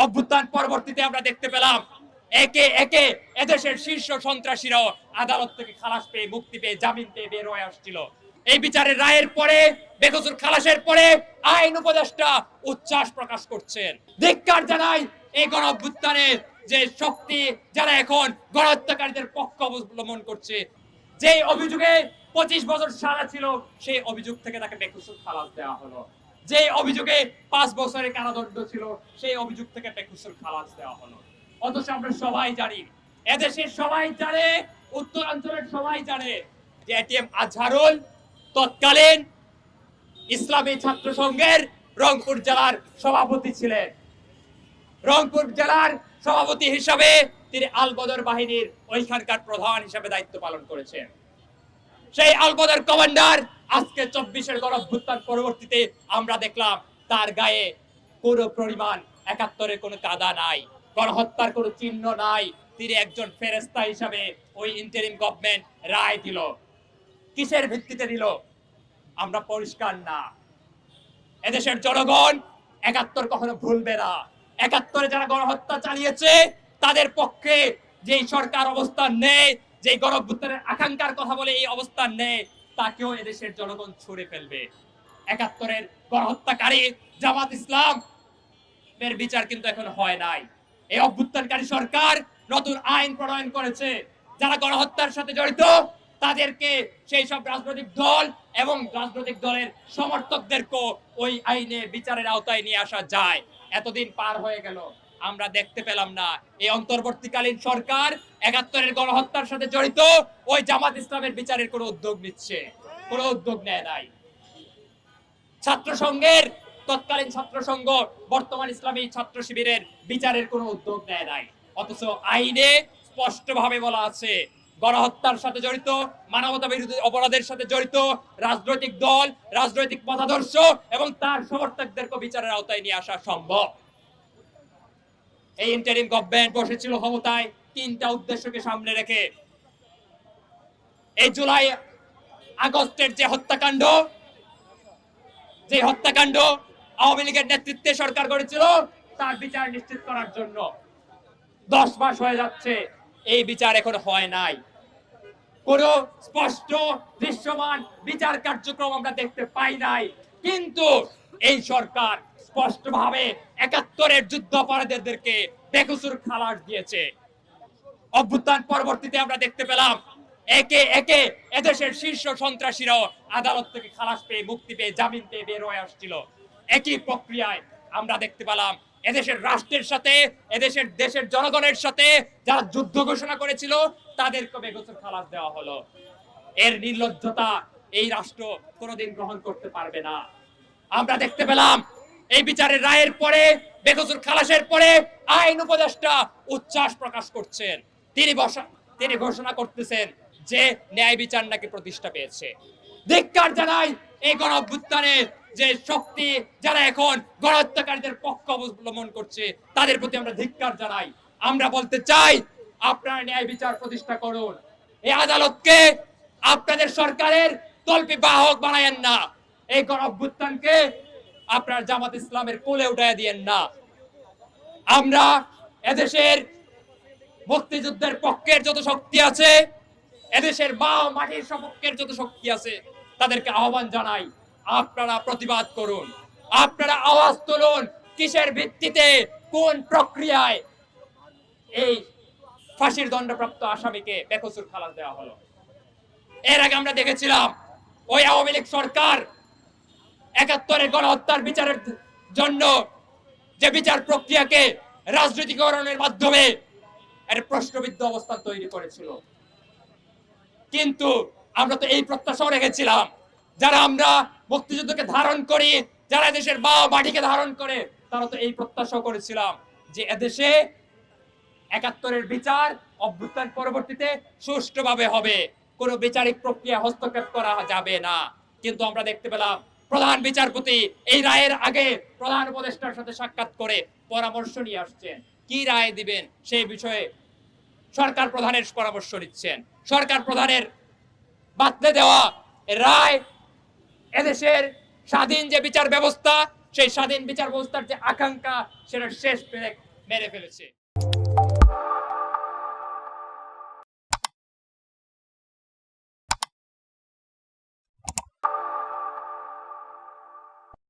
অভ্যুত্থান পরবর্তীতে আমরা দেখতে পেলাম একে একে এদেশের শীর্ষ সন্ত্রাসীরাও আদালত থেকে খালাস পেয়ে মুক্তি পেয়ে জামিন পেয়ে বের হয়ে আসছিল। এই বিচারের রায়ের পরে বেকসুর খালাসের পরে আইন উপদেষ্টা উচ্ছ্বাস প্রকাশ করছেন। ধিক্কার জানাই এই গণ অভ্যুত্থানের যে শক্তি যারা এখন গণহত্যাকারীদের পক্ষ অবলম্বন করছে। যে অভিযোগে 25 বছর সাজা ছিল সেই অভিযোগ থেকে তাকে বেকসুর খালাস দেওয়া হলো। যে অভিযোগে 5 বছরের কারাদণ্ড ছিল সেই অভিযোগ থেকে বেকসুর খালাস দেওয়া হলো। অথচ আমরা সবাই জানি, এদেশের সবাই জানে, উত্তরাঞ্চলের সবাই জানে যে এটিএম আজহারুল তৎকালীন ইসলামী ছাত্র সংঘের রংপুর জেলার সভাপতি ছিলেন। রংপুর জেলার সভাপতি হিসাবে তিনি আলবদর বাহিনীর ওইখানকার প্রধান হিসাবে দায়িত্ব পালন করেছেন। সেই আলবদর কমান্ডার আজকে 24-এর গণঅভ্যুত্থান পরবর্তীতে আমরা দেখলাম তার গায়ে কোনো পরিমাণ 71-এর কোনো কাদা নাই, গণহত্যার কোনো চিহ্ন নাই। তিনি একজন ফেরেশতা হিসাবে ওই ইন্টারিম গভর্নমেন্ট রায় দিল। কিসের ভিত্তিতে দিল আমরা পরিষ্কার না। এদেশের জনগণ 71 কখনো ভুলবে না। 71-এ যারা গণহত্যা চালিয়েছে তাদের পক্ষে যেই সরকার অবস্থান নেয়, যেই গণঅভ্যুত্থানের আকাঙ্ক্ষার কথা বলে এই অবস্থান নেয়, তাকেও এদেশের জনগণ ছুড়ে ফেলবে। 71-এর গণহত্যাকারী জামাত ইসলাম এর বিচার কিন্তু এখন হয় নাই। এই অভ্যুত্থানকারী সরকার নতুন আইন প্রণয়ন করেছে, যারা গণহত্যার সাথে জড়িত তাদেরকে সেই সব রাজনৈতিক দল এবং রাজনৈতিক দলের সমর্থকদেরকে ওই আইনে বিচারের আওতায় নিয়ে আসা যায়। এতদিন পার হয়ে গেল, আমরা দেখতে পেলাম না এই অন্তর্বর্তীকালীন সরকার 71-এর গণহত্যার সাথে জড়িত ওই জামাত ইসলামের বিচারের কোনো উদ্যোগ নিচ্ছে, কোনো উদ্যোগ নেয় নাই। ছাত্র সংঘের তৎকালীন ছাত্র সংঘ বর্তমান ইসলামী ছাত্র শিবিরের বিচারের কোনো উদ্যোগ নেয় নাই। অথচ আইনে স্পষ্টভাবে বলা আছে গণহত্যার সাথে জড়িত, মানবতা বিরোধী অপরাধের সাথে জড়িত রাজনৈতিক দল, রাজনৈতিক মতাদর্শ এবং তার সমর্থকদেরকে বিচারের আওতায় নিয়ে আসা সম্ভব। এই ইন্টারিম গভর্নমেন্ট বসেছিল ক্ষমতায় 3টা উদ্দেশ্যকে সামনে রেখে। এই জুলাই আগস্টের যে হত্যাকাণ্ড আওয়ামী লীগের নেতৃত্বে সরকার করেছিল তার বিচার নিশ্চিত করার জন্য 10 মাস হয়ে যাচ্ছে, এই বিচার এখন হয় নাই। কোন স্পষ্ট দৃশ্যমান বিচার কার্যক্রম আমরা দেখতে পাই নাই। কিন্তু এই সরকার স্পষ্টভাবে 71-এর যুদ্ধাপরাধীদেরকে বেকসুর খালাস দিয়েছে। অভ্যুত্থান পরবর্তীতে আমরা দেখতে পেলাম একে একে এদেশের শীর্ষ সন্ত্রাসীরাও আদালত থেকে খালাস পেয়ে মুক্তি পেয়ে জামিন পেয়ে বের হয়ে আসছিল। একই প্রক্রিয়ায় আমরা দেখতে পেলাম এদেশের রাষ্ট্রের সাথে, এদেশের দেশের জনগণের সাথে যারা যুদ্ধ ঘোষণা করেছিল তাদেরকে বেকসুর খালাস দেওয়া হলো। এর নির্লজ্জতা এই রাষ্ট্র কোনোদিন গ্রহণ করতে পারবে না। আমরা দেখতে পেলাম এই বিচারের রায়ের পরে, বেকসুর খালাসের পরে আইন উপদেষ্টা উচ্ছ্বাস প্রকাশ করছেন। তিনি ঘোষণা করতেছেন যে ন্যায় বিচার নাকি প্রতিষ্ঠা পেয়েছে। ধিক্কার জানাই এই গণ অভ্যুত্থানের যে শক্তি যারা এখন গণহত্যাকারীদের পক্ষ অবলম্বন করছে তাদের প্রতি আমরা ধিক্কার জানাই। আমরা বলতে চাই আপনারা ন্যায় বিচার প্রতিষ্ঠা করুন। এই আদালতকে আপনাদের সরকারের তল্পি বাহক বানায়েন না। এই গণ অভ্যুত্থানকে আপনার জামাত ইসলামের কোলে উঠায় দিয়েন না। আমরা এদেশের মুক্তিযুদ্ধের পক্ষের যত শক্তি আছে, এদেশের মা মাটির সপক্ষের যত শক্তি আছে, তাদেরকে আহ্বান জানাই আপনারা প্রতিবাদ করুন, আপনারা আওয়াজ তুলুন। কিসের ভিত্তিতে, কোন প্রক্রিয়ায় এই ফাঁসির দণ্ডপ্রাপ্ত আসামিকে বেকসুর খালাস দেওয়া হলো? এর আগে আমরা দেখেছিলাম ওই আওয়ামী লীগ সরকার 71-এর গণহত্যার বিচারের জন্য যে বিচার প্রক্রিয়াকে রাজনৈতিকরণের মাধ্যমে একটা প্রশ্নবিদ্ধ অবস্থান তৈরি করেছিল। কিন্তু আমরা তো এই প্রত্যাশাও রেখেছিলাম, যারা আমরা মুক্তিযুদ্ধকে ধারণ করি, যারা দেশের মা মাটিকে ধারণ করে, তারা তো এই প্রত্যাশাও করেছিলাম যে এদেশে 71-এর বিচার অভ্যুত্থান পরবর্তীতে সুষ্ঠুভাবে হবে, কোনো বিচারিক প্রক্রিয়া হস্তক্ষেপ করা যাবে না। কিন্তু আমরা দেখতে পেলাম প্রধান বিচারপতি এই রায়ের আগে প্রধান উপদেষ্টার সাথে সাক্ষাৎ করে পরামর্শ নিয়ে আসছেন কি রায় দিবেন সেই বিষয়ে সরকার প্রধানের পরামর্শ নিচ্ছেন। সরকার প্রধানের বাতলে দেওয়া রায় এদেশের স্বাধীন যে বিচার ব্যবস্থা, সেই স্বাধীন বিচার ব্যবস্থার যে আকাঙ্ক্ষা সেটা শেষ মেরে ফেলেছে।